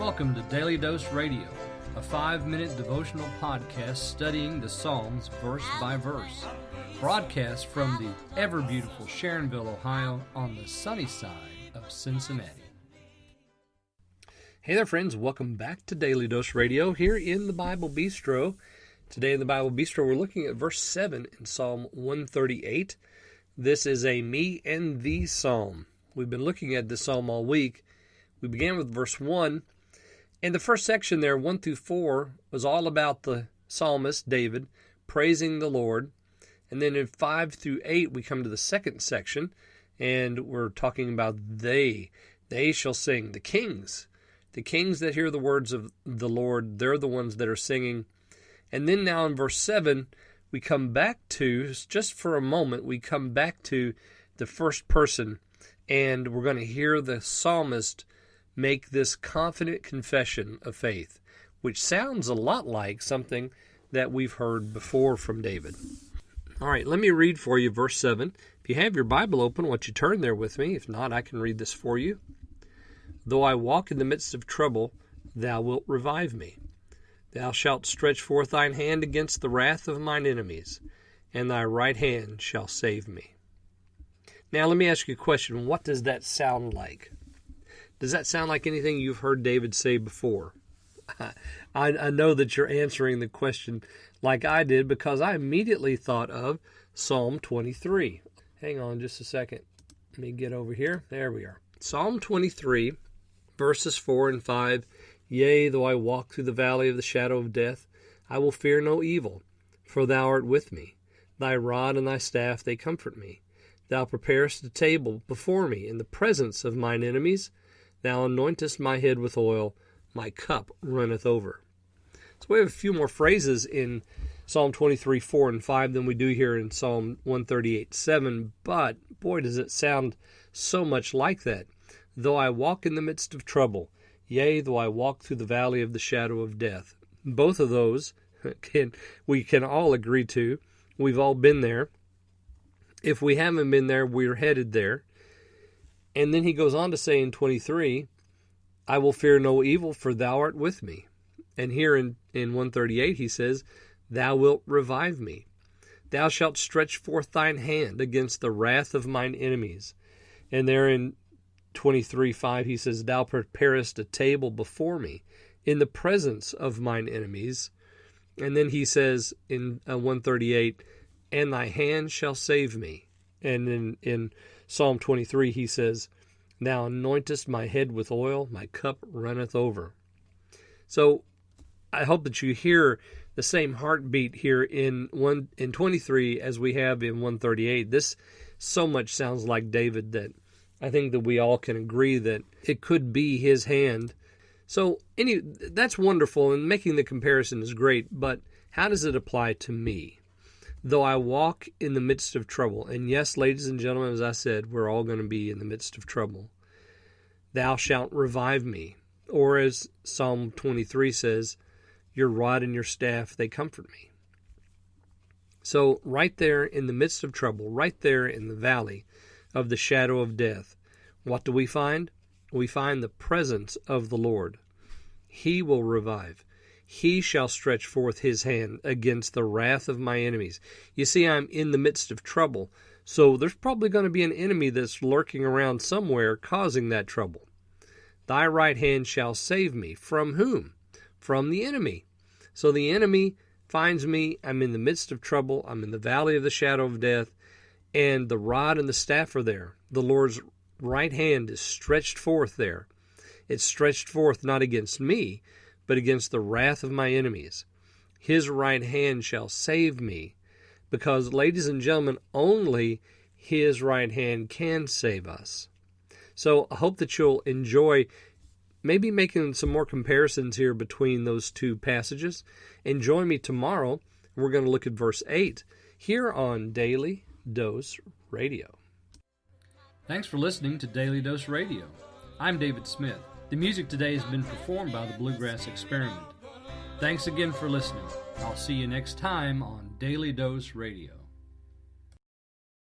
Welcome to Daily Dose Radio, a 5-minute devotional podcast studying the Psalms verse by verse. Broadcast from the ever-beautiful Sharonville, Ohio, on the sunny side of Cincinnati. Hey there, friends. Welcome back to Daily Dose Radio here in the Bible Bistro. Today in the Bible Bistro, we're looking at verse 7 in Psalm 138. This is a me and thee psalm. We've been looking at this psalm all week. We began with verse 1. And the first section there, 1 through 4, was all about the psalmist, David, praising the Lord. And then in 5 through 8, we come to the second section, and we're talking about they. They shall sing. The kings that hear the words of the Lord, they're the ones that are singing. And then now in verse 7, we come back to, just for a moment, we come back to the first person, and we're going to hear the psalmist make this confident confession of faith, which sounds a lot like something that we've heard before from David. All right, let me read for you verse 7. If you have your Bible open, why don't you turn there with me? If not, I can read this for you. Though I walk in the midst of trouble, thou wilt revive me. Thou shalt stretch forth thine hand against the wrath of mine enemies, and thy right hand shall save me. Now, let me ask you a question. What does that sound like? Does that sound like anything you've heard David say before? I know that you're answering the question like I did because I immediately thought of Psalm 23. Hang on just a second. Let me get over here. There we are. Psalm 23, verses 4 and 5. Yea, though I walk through the valley of the shadow of death, I will fear no evil, for thou art with me. Thy rod and thy staff, they comfort me. Thou preparest a table before me in the presence of mine enemies. Thou anointest my head with oil, my cup runneth over. So we have a few more phrases in Psalm 23, 4 and 5 than we do here in Psalm 138, 7, but boy, does it sound so much like that. Though I walk in the midst of trouble, yea, though I walk through the valley of the shadow of death. Both of those we can all agree to. We've all been there. If we haven't been there, we're headed there. And then he goes on to say in 23, I will fear no evil, for thou art with me. And here in 138 he says, thou wilt revive me. Thou shalt stretch forth thine hand against the wrath of mine enemies. And there in 23:5 he says, thou preparest a table before me in the presence of mine enemies. And then he says in 138, and thy hand shall save me. And in Psalm 23 he says, thou anointest my head with oil, my cup runneth over. So I hope that you hear the same heartbeat here in 23 as we have in 138. This so much sounds like David that I think that we all can agree that it could be his hand. So that's wonderful, and making the comparison is great, but how does it apply to me? Though I walk in the midst of trouble, and yes, ladies and gentlemen, as I said, we're all going to be in the midst of trouble. Thou shalt revive me. Or as Psalm 23 says, your rod and your staff, they comfort me. So right there in the midst of trouble, right there in the valley of the shadow of death, what do we find? We find the presence of the Lord. He will revive. He shall stretch forth his hand against the wrath of my enemies. You see, I'm in the midst of trouble, so there's probably going to be an enemy that's lurking around somewhere causing that trouble. Thy right hand shall save me. From whom? From the enemy. So the enemy finds me. I'm in the midst of trouble. I'm in the valley of the shadow of death, and the rod and the staff are there. The Lord's right hand is stretched forth there. It's stretched forth not against me, but against the wrath of my enemies. His right hand shall save me, because, ladies and gentlemen, only his right hand can save us. So I hope that you'll enjoy maybe making some more comparisons here between those two passages. And join me tomorrow. We're going to look at verse 8 here on Daily Dose Radio. Thanks for listening to Daily Dose Radio. I'm David Smith. The music today has been performed by the Bluegrass Experiment. Thanks again for listening. I'll see you next time on Daily Dose Radio.